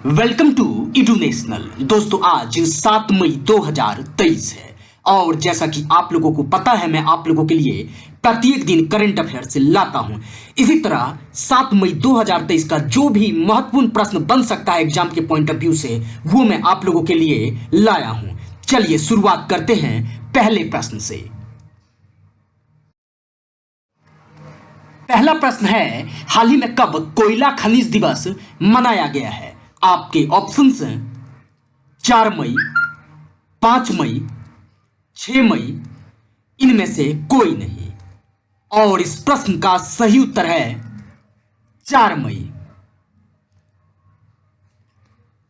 Welcome to एडुनेशनल। दोस्तों आज 7 मई 2023 है और जैसा कि आप लोगों को पता है मैं आप लोगों के लिए प्रत्येक दिन करंट अफेयर से लाता हूं। इसी तरह 7 मई 2023 का जो भी महत्वपूर्ण प्रश्न बन सकता है एग्जाम के पॉइंट ऑफ व्यू से वो मैं आप लोगों के लिए लाया हूं। चलिए शुरुआत करते हैं पहले प्रश्न से। पहला प्रश्न है, हाल ही में कब कोयला खनिज दिवस मनाया गया है? आपके ऑप्शंस हैं 4 मई, 5 मई, 6 मई, इनमें से कोई नहीं। और इस प्रश्न का सही उत्तर है 4 मई।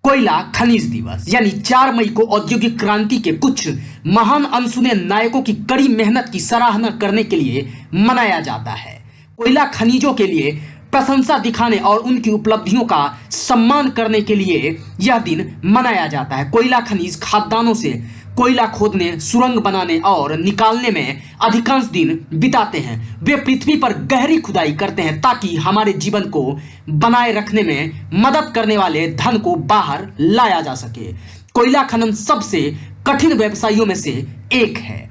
कोयला खनिज दिवस यानी 4 मई को औद्योगिक क्रांति के कुछ महान अनसुने नायकों की कड़ी मेहनत की सराहना करने के लिए मनाया जाता है। कोयला खनिजों के लिए प्रशंसा दिखाने और उनकी उपलब्धियों का सम्मान करने के लिए यह दिन मनाया जाता है। कोयला खनिज खादानों से कोयला खोदने, सुरंग बनाने और निकालने में अधिकांश दिन बिताते हैं। वे पृथ्वी पर गहरी खुदाई करते हैं ताकि हमारे जीवन को बनाए रखने में मदद करने वाले धन को बाहर लाया जा सके। कोयला खनन सबसे कठिन व्यवसायों में से एक है,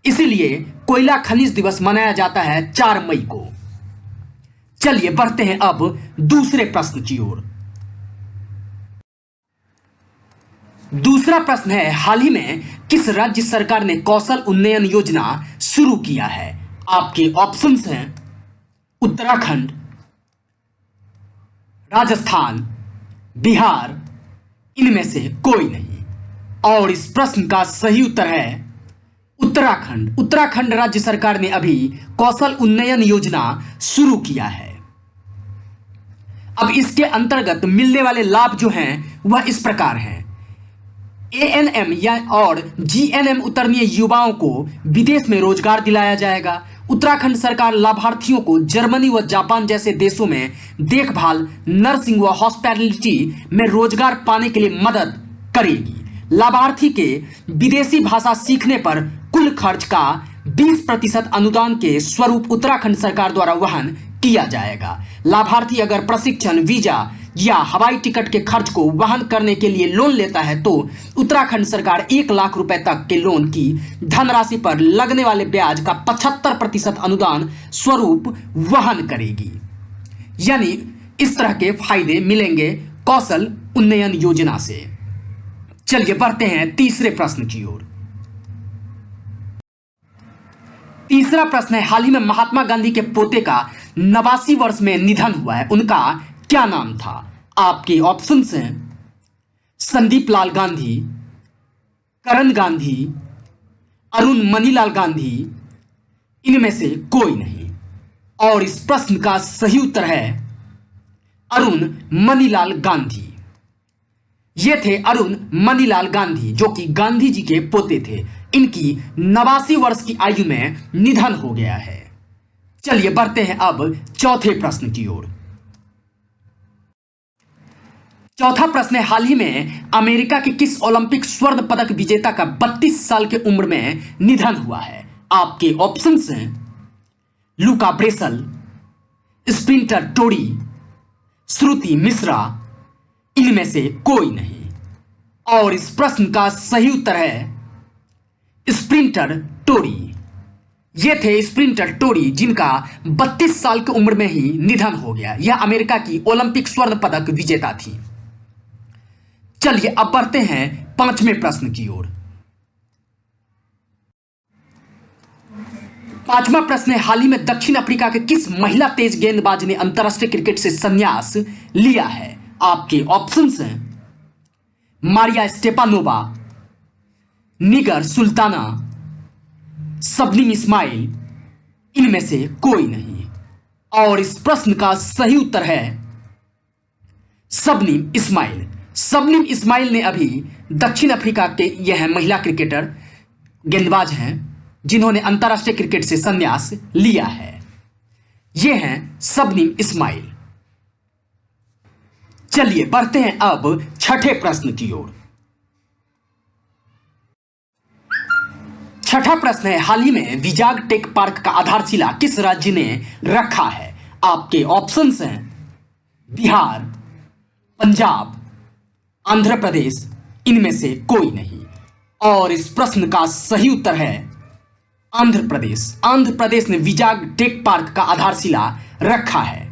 इसीलिए कोयला खनिज दिवस मनाया जाता है 4 मई को। चलिए बढ़ते हैं अब दूसरे प्रश्न की ओर। दूसरा प्रश्न है, हाल ही में किस राज्य सरकार ने कौशल उन्नयन योजना शुरू किया है? आपके ऑप्शंस हैं उत्तराखंड, राजस्थान, बिहार, इनमें से कोई नहीं। और इस प्रश्न का सही उत्तर है उत्तराखंड। उत्तराखंड राज्य सरकार ने अभी कौशल उन्नयन योजना शुरू किया है। अब इसके अंतर्गत मिलने वाले लाभ जो हैं वह इस प्रकार हैं। एएनएम या और जीएनएम उतरनीय युवाओं को विदेश में रोजगार दिलाया जाएगा। उत्तराखंड सरकार लाभार्थियों को जर्मनी व जापान जैसे देशों में देखभाल, नर्सिंग व हॉस्पिटैलिटी में रोजगार पाने के लिए मदद करेगी। लाभार्थी के विदेशी भाषा सीखने पर कुल खर्च का 20% अनुदान के स्वरूप उत्तराखंड सरकार द्वारा वहन किया जाएगा। लाभार्थी अगर प्रशिक्षण, वीजा या हवाई टिकट के खर्च को वहन करने के लिए लोन लेता है तो उत्तराखंड सरकार 1 लाख रुपए तक के लोन की धनराशि पर लगने वाले ब्याज का 75% अनुदान स्वरूप वहन करेगी। यानी इस तरह के फायदे मिलेंगे कौशल उन्नयन योजना से। चलिए बढ़ते हैं तीसरे प्रश्न की ओर। तीसरा प्रश्न है, हाल ही में महात्मा गांधी के पोते का 89 वर्ष में निधन हुआ है, उनका क्या नाम था? आपके ऑप्शंस हैं संदीप लाल गांधी, करण गांधी, अरुण मनीलाल गांधी, इनमें से कोई नहीं। और इस प्रश्न का सही उत्तर है अरुण मनीलाल गांधी। ये थे अरुण मनीलाल गांधी जो कि गांधी जी के पोते थे। इनकी 89 वर्ष की आयु में निधन हो गया है। चलिए बढ़ते हैं अब चौथे प्रश्न की ओर। चौथा प्रश्न है, हाल ही में अमेरिका के किस ओलंपिक स्वर्ण पदक विजेता का 32 साल की उम्र में निधन हुआ है? आपके ऑप्शंस हैं लुका ब्रेसल, स्प्रिंटर टोरी, श्रुति मिश्रा, इनमें से कोई नहीं। और इस प्रश्न का सही उत्तर है स्प्रिंटर टोरी। ये थे स्प्रिंटर टोरी जिनका 32 साल की उम्र में ही निधन हो गया। यह अमेरिका की ओलंपिक स्वर्ण पदक विजेता थी। चलिए अब बढ़ते हैं पांचवें प्रश्न की ओर। पांचवा प्रश्न है, हाल ही में दक्षिण अफ्रीका के किस महिला तेज गेंदबाज ने अंतरराष्ट्रीय क्रिकेट से संन्यास लिया है? आपके ऑप्शंस हैं मारिया स्टेपानोवा, निगर सुल्ताना, सबनीम इस्माइल, इनमें से कोई नहीं। और इस प्रश्न का सही उत्तर है सबनीम इस्माइल। सबनीम इस्माइल ने अभी दक्षिण अफ्रीका के यह महिला क्रिकेटर गेंदबाज हैं जिन्होंने अंतरराष्ट्रीय क्रिकेट से संन्यास लिया है। ये हैं सबनीम इस्माइल। चलिए बढ़ते हैं अब छठे प्रश्न की ओर। छठा प्रश्न है, हाल ही में विजाग टेक पार्क का आधारशिला किस राज्य ने रखा है? आपके ऑप्शंस हैं बिहार, पंजाब, आंध्र प्रदेश इनमें से कोई नहीं। और इस प्रश्न का सही उत्तर है आंध्र प्रदेश। आंध्र प्रदेश ने विजाग टेक पार्क का आधारशिला रखा है।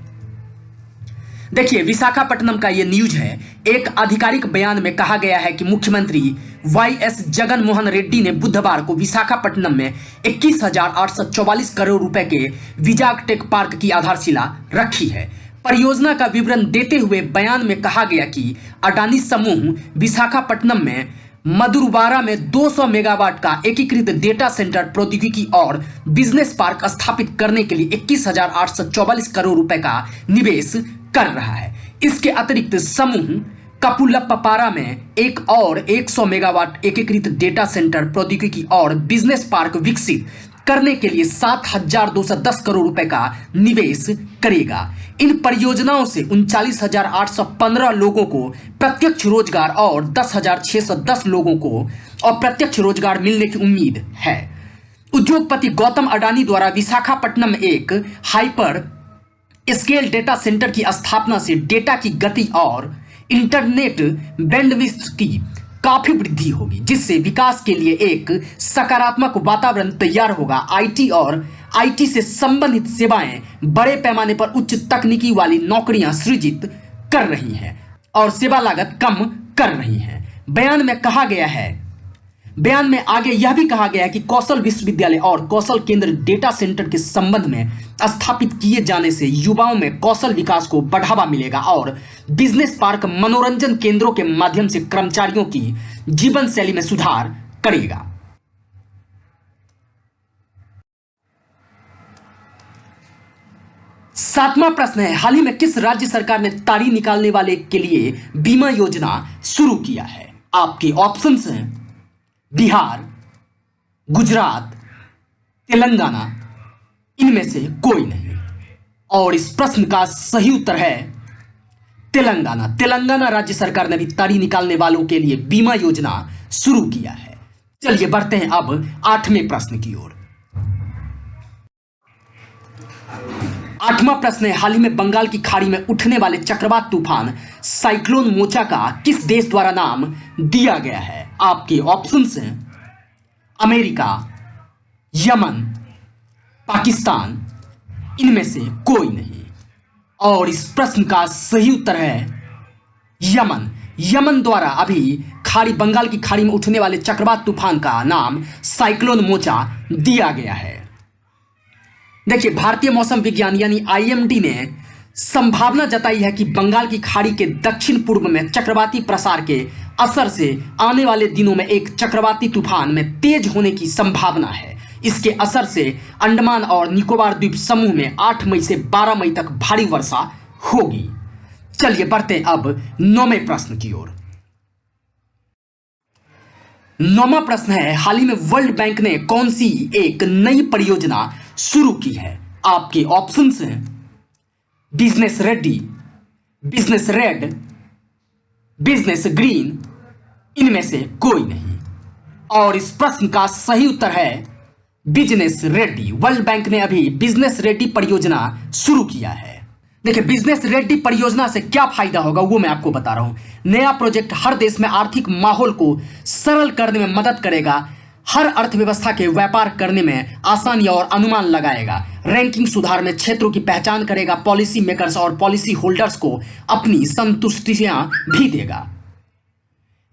देखिए, विशाखापट्टनम का यह न्यूज है। एक आधिकारिक बयान में कहा गया है कि मुख्यमंत्री वाईएस जगन मोहन रेड्डी ने बुधवार को विशाखापट्टनम में 21,844 करोड़ रुपए के विजाग टेक पार्क की आधारशिला रखी है। परियोजना का विवरण देते हुए बयान में कहा गया कि अडानी समूह विशाखापट्टनम में मधुरवाड़ा में 200 मेगावाट का एकीकृत डेटा सेंटर प्रौद्योगिकी और बिजनेस पार्क स्थापित करने के लिए 21,844 करोड़ रुपए का निवेश कर रहा है। इसके अतिरिक्त समूह कपुलप्पारा में एक और 100 मेगावाट एकीकृत डेटा सेंटर प्रौद्योगिकी और बिजनेस पार्क विकसित करने के लिए 7,210 करोड़ रुपए का निवेश करेगा। इन परियोजनाओं से 39,815 लोगों को प्रत्यक्ष रोजगार और 10,610 लोगों को अप्रत्यक्ष रोजगार मिलने की उम्मीद है। उद्योगपति गौतम अडानी द्वारा विशाखापट्टनम में एक हाइपर स्केल डेटा सेंटर की स्थापना से डेटा की गति और इंटरनेट बैंडविड्थ की काफी वृद्धि होगी, जिससे विकास के लिए एक सकारात्मक वातावरण तैयार होगा। आईटी और आईटी से संबंधित सेवाएं बड़े पैमाने पर उच्च तकनीकी वाली नौकरियां सृजित कर रही हैं और सेवा लागत कम कर रही हैं। बयान में आगे यह भी कहा गया है कि कौशल विश्वविद्यालय और कौशल केंद्र डेटा सेंटर के संबंध में स्थापित किए जाने से युवाओं में कौशल विकास को बढ़ावा मिलेगा और बिजनेस पार्क मनोरंजन केंद्रों के माध्यम से कर्मचारियों की जीवन शैली में सुधार करेगा। सातवां प्रश्न है, हाल ही में किस राज्य सरकार ने ताड़ी निकालने वाले के लिए बीमा योजना शुरू किया है? आपके ऑप्शंस हैं बिहार, गुजरात, तेलंगाना, इनमें से कोई नहीं। और इस प्रश्न का सही उत्तर है तेलंगाना। तेलंगाना राज्य सरकार ने भी ताड़ी निकालने वालों के लिए बीमा योजना शुरू किया है। चलिए बढ़ते हैं अब 8वें प्रश्न की ओर। 8वां प्रश्न है, हाल ही में बंगाल की खाड़ी में उठने वाले चक्रवात तूफान साइक्लोन मोचा का किस देश द्वारा नाम दिया गया है? आपके ऑप्शंस हैं अमेरिका, यमन, पाकिस्तान, इनमें से कोई नहीं। और इस प्रश्न का सही उत्तर है यमन। यमन द्वारा अभी बंगाल की खाड़ी में उठने वाले चक्रवात तूफान का नाम साइक्लोन मोचा दिया गया है। देखिए, भारतीय मौसम विज्ञान यानी आईएमडी ने संभावना जताई है कि बंगाल की खाड़ी के दक्षिण पूर्व में चक्रवाती प्रसार के असर से आने वाले दिनों में एक चक्रवाती तूफान में तेज होने की संभावना है। इसके असर से अंडमान और निकोबार द्वीप समूह में 8 मई से 12 मई तक भारी वर्षा होगी। चलिए बढ़ते हैं अब 9वें प्रश्न की ओर। 9वां प्रश्न है, हाल ही में वर्ल्ड बैंक ने कौन सी एक नई परियोजना शुरू की है? आपके ऑप्शंस हैं business ready, business red, business green, इनमें से कोई नहीं। और इस प्रश्न का सही उत्तर है बिजनेस रेडी। वर्ल्ड बैंक ने अभी बिजनेस रेडी परियोजना शुरू किया है। देखिए, बिजनेस रेडी परियोजना से क्या फायदा होगा वो मैं आपको बता रहा हूं। नया प्रोजेक्ट हर देश में आर्थिक माहौल को सरल करने में मदद करेगा, हर अर्थव्यवस्था के व्यापार करने में आसानी और अनुमान लगाएगा, रैंकिंग सुधार में क्षेत्रों की पहचान करेगा, पॉलिसी मेकर्स और पॉलिसी होल्डर्स को अपनी संतुष्टियां भी देगा।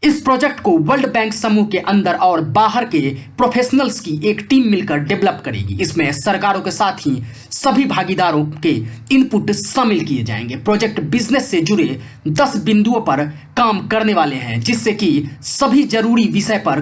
इस प्रोजेक्ट को वर्ल्ड बैंक समूह के अंदर और बाहर के प्रोफेशनल्स की एक टीम मिलकर डेवलप करेगी। इसमें सरकारों के साथ ही सभी भागीदारों के इनपुट शामिल किए जाएंगे। प्रोजेक्ट बिजनेस से जुड़े 10 बिंदुओं पर काम करने वाले हैं, जिससे कि सभी जरूरी विषय पर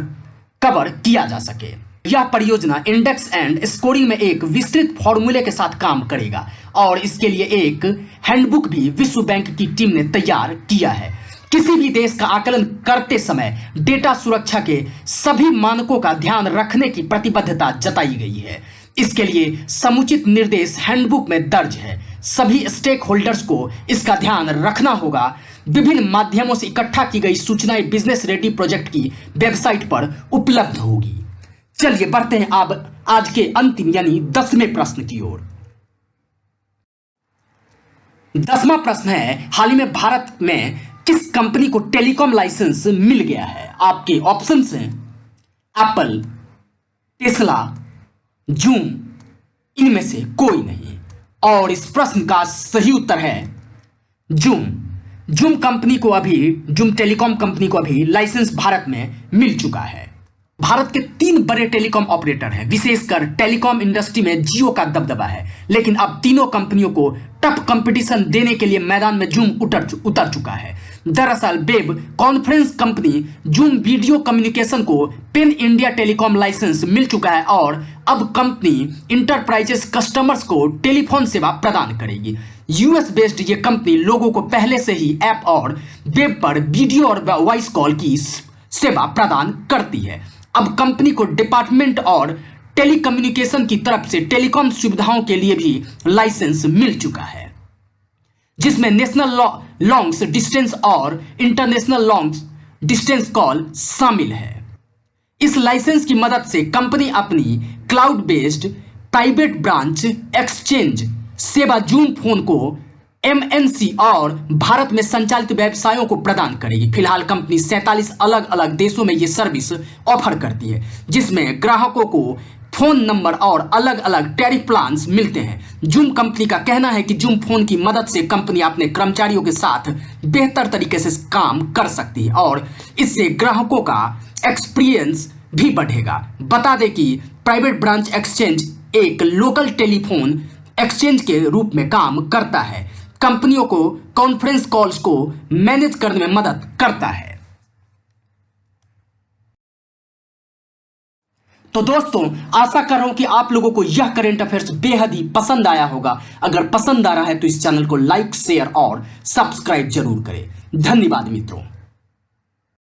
कवर किया जा सके। यह परियोजना इंडेक्स एंड स्कोरिंग में एक विस्तृत फॉर्मूले के साथ काम करेगा और इसके लिए एक हैंडबुक भी विश्व बैंक की टीम ने तैयार किया है। किसी भी देश का आकलन करते समय डेटा सुरक्षा के सभी मानकों का ध्यान रखने की प्रतिबद्धता जताई गई है। इसके लिए समुचित निर्देश हैंडबुक में दर्ज है। सभी स्टेक होल्डर्स को इसका ध्यान रखना होगा। विभिन्न माध्यमों से इकट्ठा की गई सूचनाएं बिजनेस रेडी प्रोजेक्ट की वेबसाइट पर उपलब्ध होगी। चलिए बढ़ते हैं अब आज के अंतिम यानी 10वें प्रश्न की ओर। 10वां प्रश्न है, हाल ही में भारत में किस कंपनी को टेलीकॉम लाइसेंस मिल गया है? आपके ऑप्शंस हैं एप्पल, टेस्ला, जूम, इनमें से कोई नहीं। और इस प्रश्न का सही उत्तर है जूम। जूम कंपनी को अभी, जूम टेलीकॉम कंपनी को अभी लाइसेंस भारत में मिल चुका है। भारत के 3 बड़े टेलीकॉम ऑपरेटर हैं, विशेषकर टेलीकॉम इंडस्ट्री में जियो का दबदबा है, लेकिन अब तीनों कंपनियों को टफ कंपटीशन देने के लिए मैदान में जूम उतर चुका है। दरअसल web conference company zoom video communication को पेन इंडिया टेलीकॉम लाइसेंस मिल चुका है और अब कंपनी इंटरप्राइजेस कस्टमर्स को टेलीफोन सेवा प्रदान करेगी। यूएस बेस्ड ये कंपनी लोगों को पहले से ही ऐप और वेब पर वीडियो और वॉइस कॉल की सेवा प्रदान करती है। अब कंपनी को डिपार्टमेंट और टेलीकम्युनिकेशन की तरफ से टेलीकॉम सुविधाओं के लिए भी लाइसेंस मिल चुका है, जिसमें नेशनल लॉन्ग डिस्टेंस और इंटरनेशनल लॉन्ग डिस्टेंस कॉल शामिल है। इस लाइसेंस की मदद से कंपनी अपनी cloud based private branch exchange सेवा जूम फोन को एमएनसी और भारत में संचालित व्यवसायों को प्रदान करेगी। फिलहाल कंपनी 47 अलग अलग देशों में ये सर्विस ऑफर करती है, जिसमें ग्राहकों को फोन नंबर और अलग अलग टैरिफ प्लान्स मिलते हैं। जूम कंपनी का कहना है कि जूम फोन की मदद से कंपनी अपने कर्मचारियों के साथ बेहतर तरीके से काम कर सकती है और इससे ग्राहकों का एक्सपीरियंस भी बढ़ेगा। बता दें कि प्राइवेट ब्रांच एक्सचेंज एक लोकल टेलीफोन एक्सचेंज के रूप में काम करता है, कंपनियों को कॉन्फ्रेंस कॉल्स को मैनेज करने में मदद करता है। तो दोस्तों, आशा कर रहा हूं कि आप लोगों को यह करंट अफेयर्स बेहद ही पसंद आया होगा। अगर पसंद आ रहा है तो इस चैनल को लाइक, शेयर और सब्सक्राइब जरूर करें। धन्यवाद मित्रों।